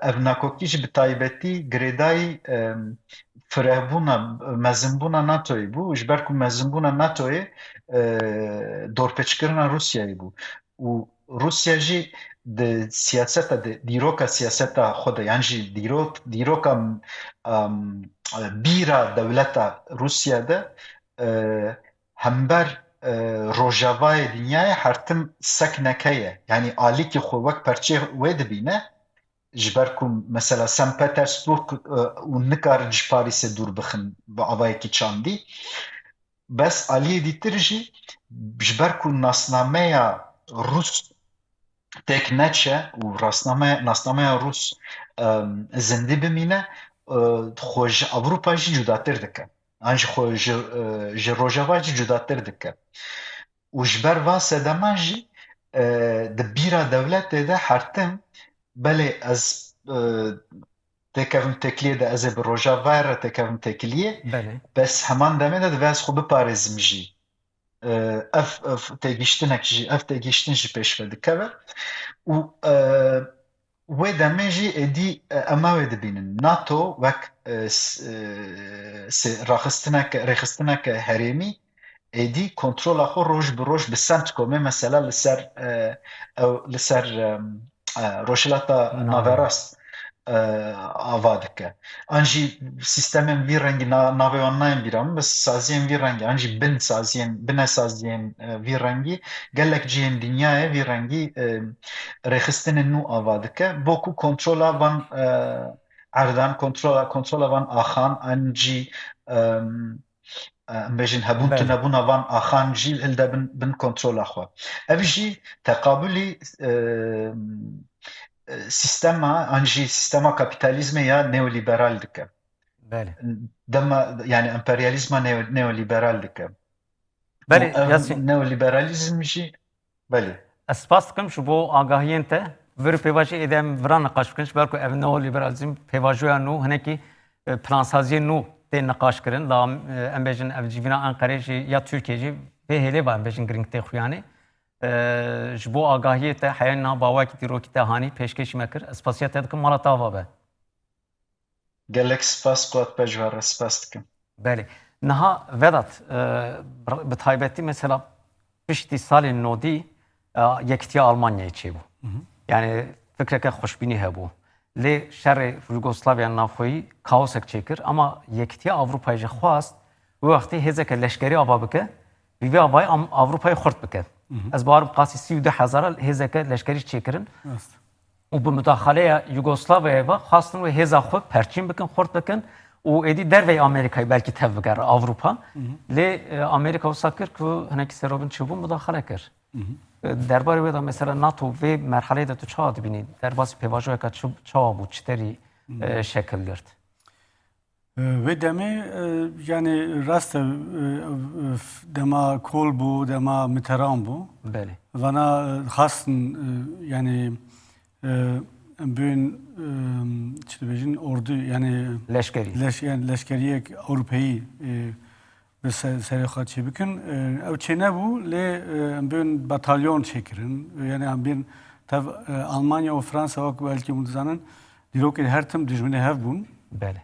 ev nakokî jî bi taybetî girêdayî firehbûna mezinbûna NATOyê bû ji ber ku mezinbûna NATOyê dorpêçkirina Rusyayê bû û Rusya jî di siyaseta dîroka siyaseta xwe de yan jî dîroka bîra dewleta Rusya de hember rojavayê dinyayê hertim sekneke ye yanî alîkî xwe wek perçê wê dibîne ji ber ku mesela St. Petersburg û nikarin ji Parîsê dûr bixin bi avayekî çandî bes aliyê dîtir jî ji ber ku nasnameya Rus têk neçe û nasnameya Rus zindî bimîne xwe ji Ewropa jî cudatir dike an jî xwe ji rojava jî cudatir dike û ji ber va sedeman jî di bîra dewletê de hertim belê ez têkevim têkiliyê de ez ê bi rojavayê re têkevim têkiliyê Belê. bes heman demê de divê ez xwe biparêzim jî ev têgîştinek jî ev têgîştin jî pêşve dikeve û wê demê jî êdî ema wê dibînin NATO wek rêxistineke herêmî êdî kontrola xwe roj bi roj bi CENTCOMê mesela li ser rojhilata naverast ava dike an jî sîstemên vî rengî navê wan nayên bîra min bes saziyên vî rengî an jî binê saziyên vî rengî gelek cihên dinyayê vî rengî rêxistinên nû ava dike bo ku kontrola van erdan kontrola van axan an jî em bêjin hebûn Belê. tunebûna van axan jî hilde bin kontrola xwe ev jî teqabulî sistema an jî sistema kapîtalîzmê ya neoliberal dike Belê. dema yani emperyalîzma neoliberal dike Belê, û ev Yasin. neoliberalizm jî belê Ez spas dikim ji bo agahiyên te vir pêvajî êdî em viran niqaş bikin ji ber ku ev neoliberalizm pêvajoya nû hinekî plansaziyên nû tê niqaş kirin la em bêjin ev civîna Enqereyê jî ya Tirkiye jî vê hêlê ve em bêjin giring tê xuyanî ji bo agahiyê te heyên niha bawakî dîrokî te hanî pêşkêşî me kir ez spasiya te dikim mala te ava be. gelek spas ku et pejvare spas dikim Belê. Niha Vedat bi taybetî mesela piştî salên nodî yekitiya Almanyayê çêbû. Yani fikreke xweşbînî hebû. Lê şerê Yugoslavya navxweyî kaosek çêkir ama yekitiya Avrupayê jî xwast wê wextê hêzeke leşkerî ava bike vî vê avayê Avrupayê xurt bike. Ez barim qasî 32,000 hêzeke leşkerî çêkirin û bi müdaxaleya Yugoslavyayê ve xwastin wê hêza xwe perçîn bikin, xurt bikin û êdî derveyê Amerîkayê belkî tev bike Avrupa. Lê Amerîka wisa kir ku hinekî serobin çêbû müdaxale kir. Derbarê wê de mesela NATO vê merheleyê de tu çawa dibînî? Derbasî pêvajoyeka çawa bû, çi derî şekil girt? Vê demê yani rast e dema Kohl bû, dema Mitterrand bû. Belê. Vana xastin yani em bûn çi dibêjin ordu yani Leşkerî. yani leşkeriyek Ewropayî bi serê xwe çê bikin. Ew çê nebû lê em bûn batalyon çêkirin. Yani em bûn tev Almanya û Fransa wek belkî hûn dizanin dîrokê her tim dijminê hev bûn. Belê.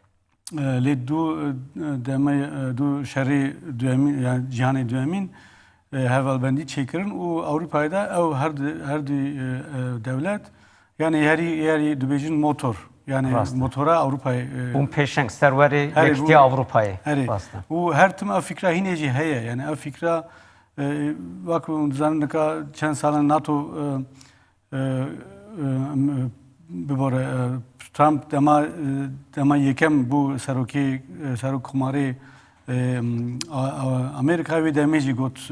Lê du şerê duyemîn yani cihanê duyemîn hevalbendî çêkirin û Ewropayê de ew her du devlet yani herî dibêjin motor yani Rast. motora Ewropayê Bûn pêşeng serwerê Herî yekitiya bûn- Avrupayê. herî Rast e. û her tim ev fikra hinê jî heye yani ev fikra wek hûn dizanin nika çend salan NATO bibore Trump dema yekem bu serokê serokkomarê Amerîkayê wê demê jî got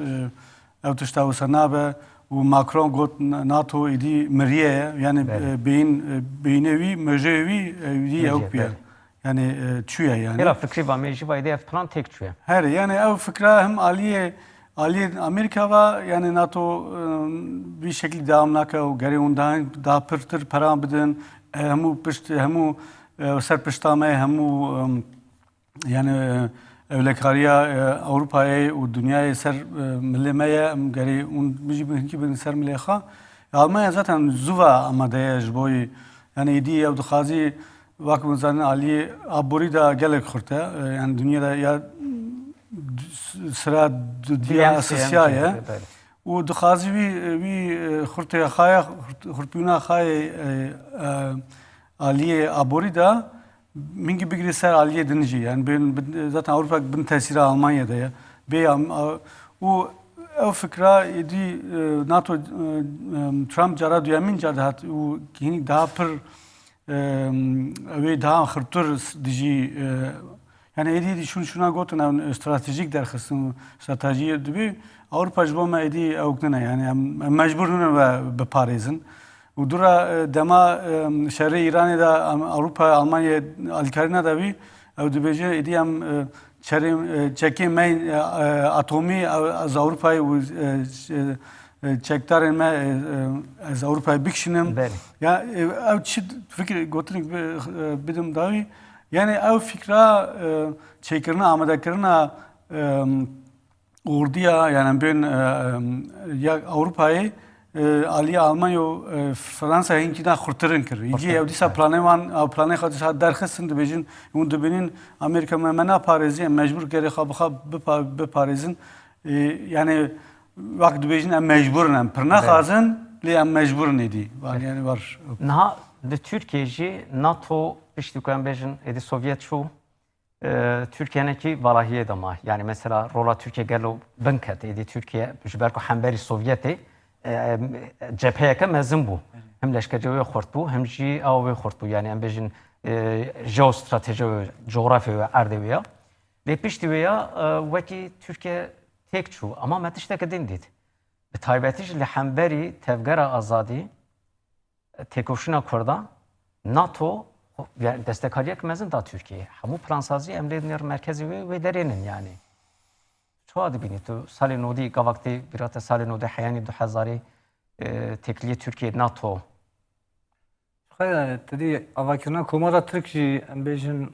ew tişta wisa nabe û Macron got NATO êdî miriye yani beyînê wî mejeyê wî êdî ew piye. belê. Yani çûye yani. Hêra fikrî va me jî va êdî ev plan têk çûye. Her yani ev fikra hem aliye Amerika ve yani NATO bir şekilde devam nake o geri ondan daha pırtır para bidin hemu pişt hemu serpiştame hemu yani evlekariya Avrupa'ya o dünyaya ser millemeye geri on bizi bir ser milleha Almanya zaten zuva amadeye jboy yani idi ev dixwazi vak mizan Ali aburi da gelek xurte yani dünyada ya sıra diye asosiyaye و دخازی وی خورت خای خورتونا خای عالیه آبوری دا mingi بگیری سر عالیه دنجی yani ben zaten Avrupa bunun tesiri Almanya'da ya o fikra idi NATO Trump cara duyamin cara hat o kini daha per ve daha xırtır dici yani edi şuna gotun stratejik derxistin stratejiye dibi Avrupa jboma edi avuknana yani mecburun ve beparezin. U dura dema şerri İran'da da Avrupa Almanya alkarina da bir ev dibeje edi am çekim main atomi az Avrupa'yı çektarın me az Avrupa'yı bikşinim. Ya ev çid fikir gotun bidim davi yani ev fikra çekirna amadakirna orduya yani ben ya Avrupa'yı Aliye Almanya Fransa hinkiden kurtarın kır. İki evdisa planı kadar derxistin dibejin un dibinin Amerika memena Paris'e mecbur geri xabxa be Paris'in yani vakt dibejin mecburun pırna xazın li mecbur nedi. Yani var. Naha de Türkiye'ci NATO piştikuyan bejin edi Sovyet şu Türkiye'ninki valahiye dama. Yani mesela rola Türkiye gelo binket edi Türkiye jberko hemberi Sovyeti cepheye ke mezin bu. Hem leşkece ve xort bu hem jî av ve xort bu. Yani em bejin jeostrateji ve coğrafya ve erdeviya. Ve pişti veya veki Türkiye tek çu ama metişteke dindid. Bi taybetiş li hemberi tevgera azadi tekoşuna Kurda NATO yani desteklayacak mezin da Türkiye. Hamu Fransızı emredinler merkezi ve derinin yani. Şu adı bini tu sali nodi gavakti birate sali nodi hayani 2000 tekliye Türkiye NATO. Hayır, dedi avakirna komara Türkçe embejin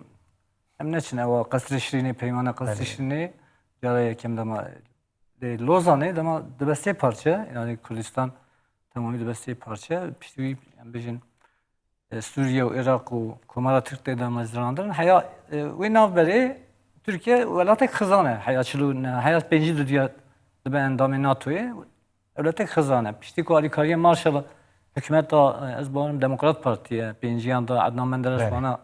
emneçin eva kasr şirini peymana kasr şirini yaraya kemdama de Lozan'e dama debeste parça yani Kürdistan tamamı debeste parça pişti embejin Suriye ve Irak ve komara Türk'te de mazranların haya ve navberi Türkiye velatek khazane hayatçılığın hayat benci diye de endamı NATO'ya velatek khazane pişti ko alikariye marşala hükümet da ezbarım Demokrat Partiye benci yanda Adnan Menderes bana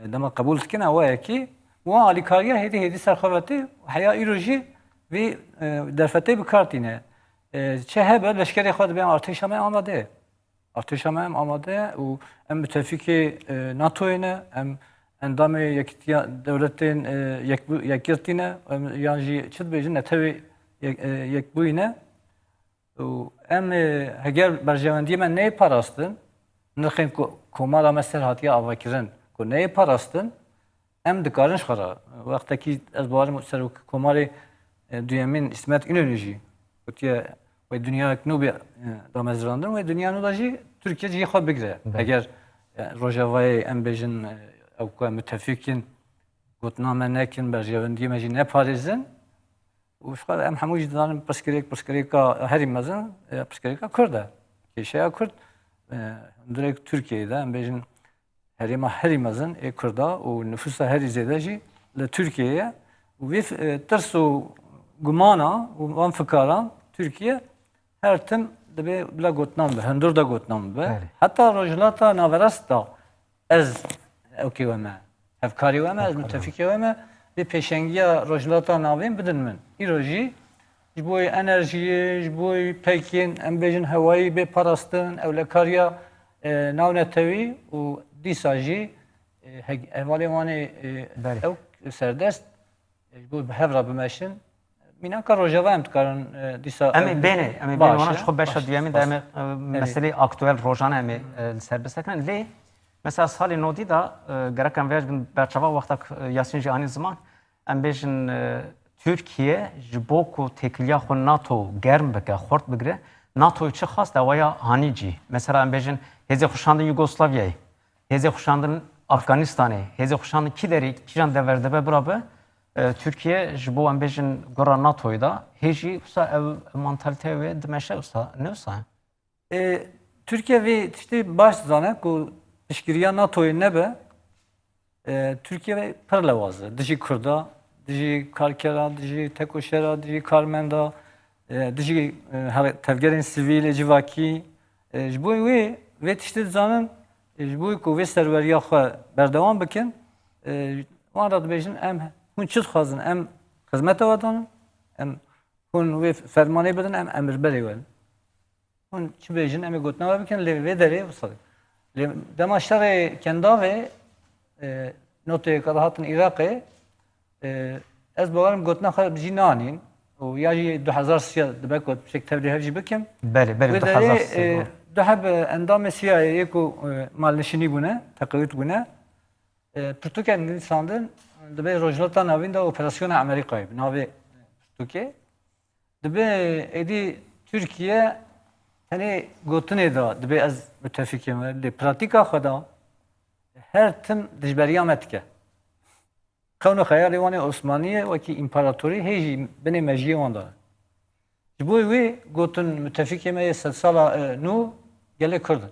dema kabul tkina ve ki ve alikariye hedi serxavati haya iroji ve derfete bir kartine çehebe leşkeri xad ben artışama amade artışama amade ve em müttefiki NATO'ya em endamı yektiya devletin yekirtine yani çit bejin netevi yekbuyne em heger berjevendiye men ne parastın nırxin komara mesela hatiye avakirin ko ne parastın em dikarin şara vaktaki ezbarım ser komari dünyanın İsmet İnönücü kutiye ve dünya eknubi damezrandır ve dünyanın da Türkiye cihe xad bigre eğer rojavayı em bejin او متفقين قلنا مناكن برجواندي ماجي نباريزن وشقال ام حموج دان بسكريكا هري مازن بسكريكا كردا كيشيا كرد درك Türkiye'de ام بيجن هري مازن كردا ونفوسها هري زيداجي لتركيا وفي ترسو غمانا وان فكارا Türkiye her tim دبي بلا قوتنام به هندور دا قوتنام به حتى رجلاتا نافرستا از اوکی و ما افکاری و ما از متفقی و ما به پیشنگی رجلاتا ناوین بدن من ایروجی جبوی انرژی جبوی پیکین ام بیجن هوایی به پرستن اولکاریا ناو نتوی و دیساجی احوالی وانی او سردست جبوی به هفرا بمشن مینا که رجاوا امتکارن دیسا امی بینه وانا شخو beş دیمی دائم مسئله اکتوال روزانه امی سربست کن لی mesela sali nodi da gereken vergin berçava vaktak Yasin Cihani zaman em bejin Türkiye jiboku tekliya xo NATO germ beke xort bigre NATO içi xas da vaya hanici mesela em bejin heze xuşandın Yugoslavya'yı heze xuşandın Afganistan'ı heze xuşandın kileri kijan deverde be beraber Türkiye jibo em bejin gora NATO'yu da heji usa ev mantalite ve dimeşe usa ne usa Türkiye ve işte baş zane ku piştgiriya NATO'yu nebe Türkiye ve perlevazı. Dijî Kurda, dijî Karkera, dijî Tekoşera, dijî Karmenda, dijî tevgerên sivîl civakî. Ji bo wê tiştê dizanin ji bo ku vê serweriya xwe berdewam bikin, wan ra dibêjin em hûn çi dixwazin, em xizmeta we danin, em hûn wê fermanê bidin, em emirberê we. Hûn çi bêjin, em ê gotina we bikin, lê vê derê wisa. Lê dema şerê kendavê notayê ka hatin Iraqê, ez bawerim gotina xwe bijî nanîn û ya jî 2003 dibe ku tiştek tevlî hev jî bikim. Belê, belê, Wê 2003 derê diheb endamê CIAyê ku malnişînî bûne, teqewît bûne, pirtûkên nivîsandin dibe rojhilata navîn da operasyona Amerîkayê bi navê pirtûkê. Dibe êdî Türkiye tenê gotinê da dibe ez müttefikêm we lê pratika xwe da her tim dijberiya me dike. Qewna xeyalê wan ê Osmaniyê wekî împaratorî hê jî binê mejiyê wan da. Ji bo wê gotin müttefikê me yê sed sala nû gelek Kurd in.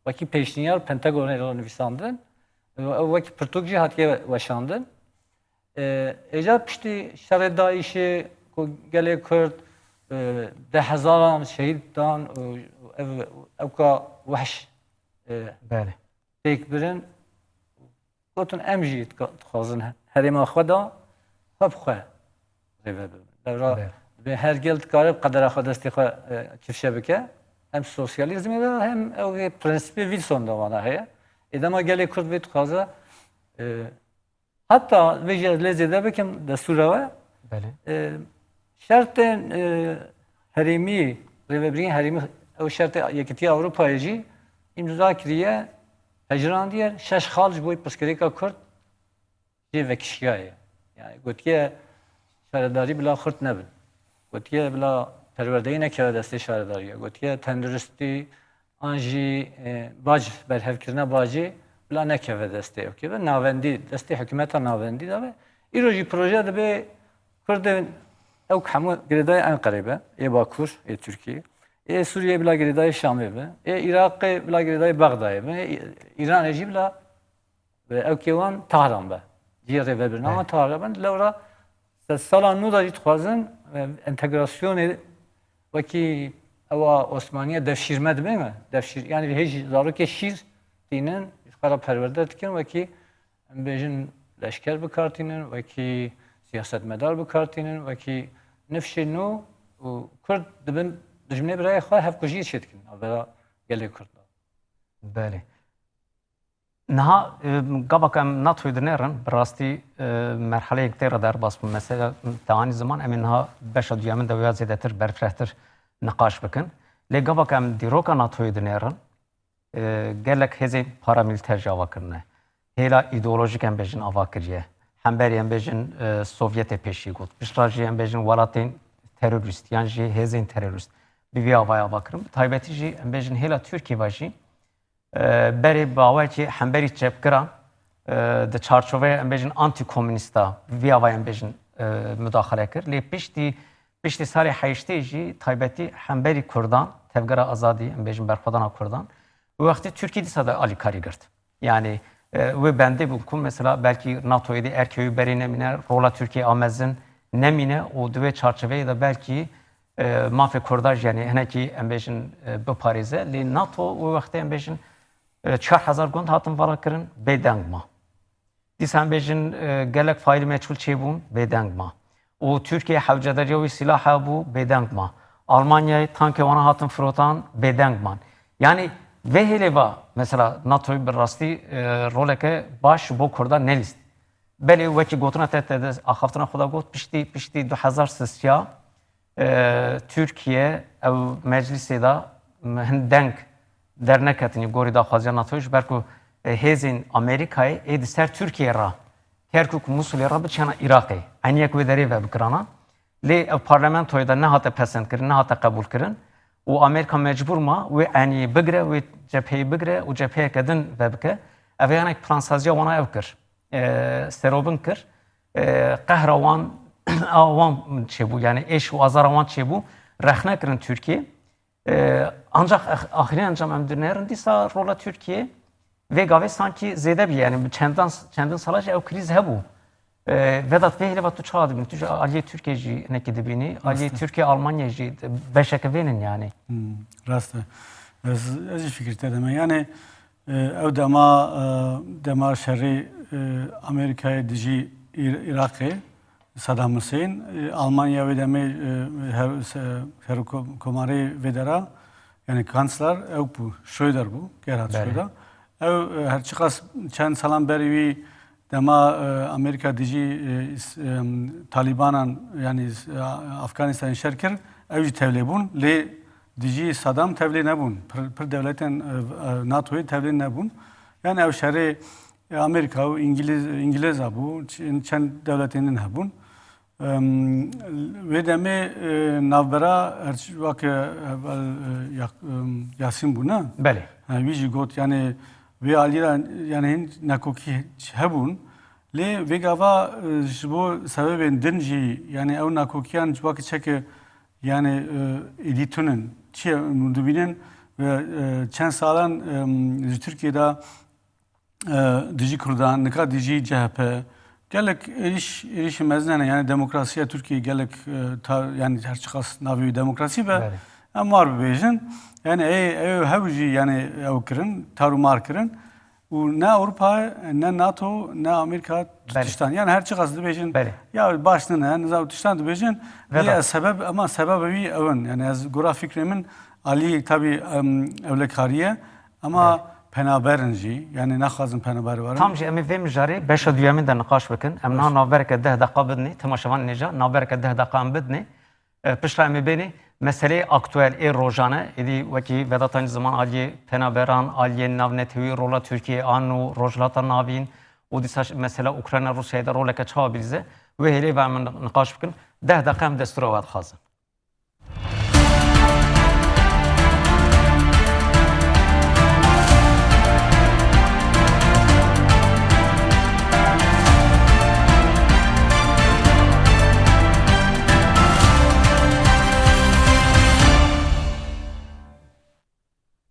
Wekî pêşniyar Pentagonê ra nivîsandin, wekî pirtûk jî hatiye weşandin. Êca piştî şerê Daişê ku gelek Kurd 10,000 şehîd dan ew ka wehş belê. têk birin. Gotin em jî dixwazin herêma xwe da hep xwe rêve bibin. Devra ve her gel dikarib qedera xwe destê xwe kifşe bike. Hem sosyalizmê de hem ew prensipê Wilson da wana heye. Dema gelê Kurd vê dixwaze heta vê jî ez lê zêde bikim destûra we Belê. şertên herêmî rêvebirîyên herêmî ew şertê Yekîtiya Ewropayê jî îmza kiriye hejrandiye şeş xal ji bo pirsgirêka Kurd jê vekişiyayê. Yani gotiye şaredarî bila Kurd nebin. Gotiye bila perwerdeyî nekeve destê şaredariya. Gotiye tenduristî an jî bac berhevkirina bacê bila nekeve destê ew ve navendî destê hikûmeta navendî da ve îro jî proje dibe Kurdên ew hemû girêdayê Enqerê be, ê Bakur, ê Tirkiye. Suriye bila girêdayê Şamê be, Iraqê bila girêdayê Bexdayê be, İranê jî bila ew kêwan Tahran be. Ciyê rêvebirina wan Tahran ben lewra sed sala nû da jî dixwazin entegrasyonê wekî ewa Osmaniye devşîrme dibe me? Devşîr yani hê jî zarokê şîr tînin xwe ra perwerde dikin wekî em bêjin leşker bikartînin, wekî siyasetmedar bikartînin, wekî nifşê nû û Kurd dibin dijminê birayê xwe hevkujiyê çê dikin avera gelê Kurd da. Belê. Niha gavak em NATO'yu dinêrin bi rastî merheleyek tê re derbas bûn. Mesela te zaman em ê niha beşa duyamin de wêya zêdetir berfirehtir niqaş bikin. Lê gavak em dîroka NATO'yu dinêrin gelek hêzên paramîlîter jî ava kirine. Hêla îdeolojik em bêjin ava kiriye. Hemberî em bêjin Sovyetê pêşî got. Pişta jî em bêjin welatên terörist yan jî hêzên terörist. Bi vî avaya ava kirin. Taybetî jî em bêjin hêla Tirkiye ve jî berê bawekî hemberî çepkiran di çarçoveya em bêjin anti-komünîsta vî avaya em bêjin müdaxale kir. Lê piştî salê heyiştê jî taybetî hemberî Kurdan, tevgera azadî em bêjin berxwedana Kurdan. Bu wextê Tirkiye dîsa da alîkarî girt. Yani wê bendê bûn ku mesela belkî NATO'yê de erkewî berê nemîne, rola Tirkiye amezin nemîne û di wê çarçoveyê de belkî mafê Kurda jî yani hinekî em bêjin biparêze. Lê NATO wê wextê em bêjin 4,000 gund hatin vala kirin bêdeng ma. Dîsa em bêjin gelek faîlî meçhûl çêbûn bêdeng ma. û Tirkiye hewcedariya wî sîlah hebû bêdeng ma. Almanyayê tankê wana hatin firotan bêdeng man. Yani vê hêlêva mesela NATO'yu bir rastî roleke baş bo Kurda nelîst. Belê wekî gotina te de axaftina xwe da got piştî 2003 Türkiye ew meclisê da hin deng derneketinî gorî daxwaziya NATO'yu ji ber ku hêzên Amerîkayê ê di ser Tirkiye ra Kerkûk Musulê ra biçena Iraqê. Eniyek wê derê ve bikirana. Lê ev parlamentoya da nehate pesend kirin, nehate qebûl kirin. û Amerîka mecbûr ma wê eniyê bigire, wê cepheyê bigire û cepheyeke din ve bike. Ev yanek plansaziya wana ev kir. Serobin kir. Qehra wan wan çêbû yani êş û azara wan çêbû rexne kirin Tirkiye. Ancak ahirîn encam em dinêrin dîsa rola Tirkiye ve gavê sanki zêde bî yani çendin sala jî ew krîz hebû. Vedat vê hilê tu çawa dibînî? Tu ji aliyê Tirkiye jî hinekî dibînî. Aliyê Tirkiye Almanya jî beşeke vênin yani. Rast e. Ez jî fikir te dime. Yani ew dema şerê Amerikayê dijî Iraqê Saddam Hüseyin, Almanya ve demê herkomarê vedera yani kansler ew bû, Schröder bû, Gerhard Schröder. Ew her çiqas çend salan berî wî dema Amerika dijî Talibanan yani Afganistanê şer kir, ew jî tevlî bûn. Lê dijî Saddam tevlî nebûn. Pir devletên NATO'yê tevlî nebûn. Yani ew şerê Amerika û İngiliz bû, çend devletên hebûn. Vê demê navbera herçivakê Yasîn bû ne? Belê. Wî jî got yani vê alîra yani hin nekokî hebûn. Lê vê gava ji bo sebebên din jî yani ew nekokiyan civakê çekê yani êdî tunin. Çiye dibînin ve çend salan ji Tirkiyeyê dijî Kurdan, nika dijî CHP gelek êrişî mezne yani demokrasiya Türkiye gelek yani her çiqas navê demokrasî be em var bibêjin. Yani ew hev jî yani ew kirin, tarûmar kirin û ne Avrupa, ne NATO, ne Amerika tiştan. Yani her çiqas dibêjin ya baş ne nizam tiştan dibêjin. Lê sebeb ama sebebi wî ew in. Yani ez gora fikrê min alî tabii ewlekariye ama penaberin jî yani naxwazin penaber warin. Tam jî em ê vê mijarê beşa duyamin de niqaş bikin. Em niha navbereke 10 deqa bidinê, temaşevan nêja navbereke 10 deqa em bidinê. Pişta em ê bênê meselê aktûel ê rojane êdî wekî Vedat zaman aliyê penaberan, aliyên navnetewî, rola Tirkiye an û rojhilata navîn û dîsa mesela Ukrayna Rusyayê de roleke çawa bîze. Wê hêlê ve em niqaş bikin. 10 deqa em destûra we dixwazin.